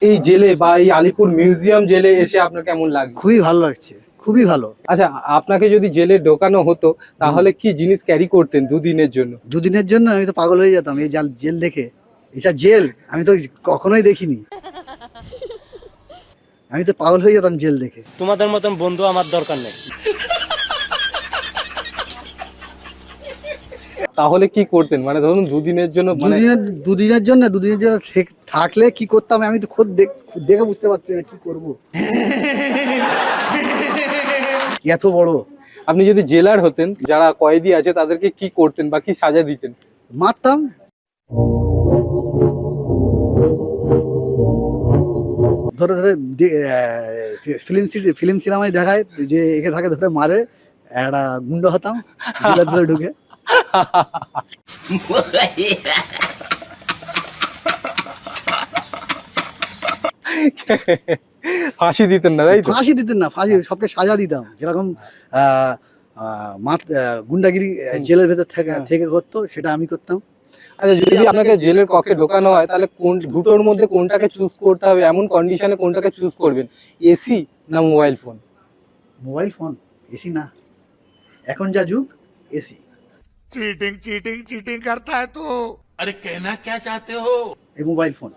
এই জেলে বা এই আলিপুর মিউজিয়াম জেলে এসে আপনার কেমন লাগছে? খুবই ভালো লাগছে, খুবই ভালো। আচ্ছা, আপনাকে যদি জেলে ঢোকানো হতো তাহলে কি জিনিস ক্যারি করতেন দুদিনের জন্য? দুদিনের জন্য আমি তো পাগল হয়ে যেতাম এই জেল দেখে। এটা জেল আমি তো কখনোই দেখিনি। আমি তো পাগল হয়ে যেতাম জেল দেখে। তোমাদের মতন বন্ধু আমার দরকার নেই। তাহলে কি করতেন, মানে ধরুন দুদিনের জন্য, মানে দুদিনের জন্য থাকলে কি করতাম আমি তো খোদ দেখে বুঝতে পারছি না কি করব। এত বড় আপনি যদি জেলার হতেন, যারা কয়েদি আছে তাদেরকে কি করতেন বা কি সাজা দিতেন? মারতাম। ধরে ধরে ফিল্ম সিনেমায় দেখায় যে একে থাকে ধরে মারে, একটা গুন্ড হতাম জেলের ধরে ঢুকে। ফাঁসি দিতেন না, তাই তো? ফাঁসি দিতেন না, ফাঁসি সবকে সাজা দিতাম যেরকম আহ, গুন্ডাগিরি জেলের ভেতর থেকে করতো সেটা আমি করতাম। আচ্ছা, যদি আপনাকে জেলের কক্ষে ঢোকানো হয় তাহলে কোন দুটোর মধ্যে কোনটাকে চুজ করতে হবে, এমন কন্ডিশনে কোনটাকে চুজ করবেন? এসি না mobile phone? Mobile phone, AC না। এখন যা যুগ, এসি। चीटिंग चीटिंग चीटिंग करता है तू। अरे कहना क्या चाहते हो? এই মোবাইল ফোন।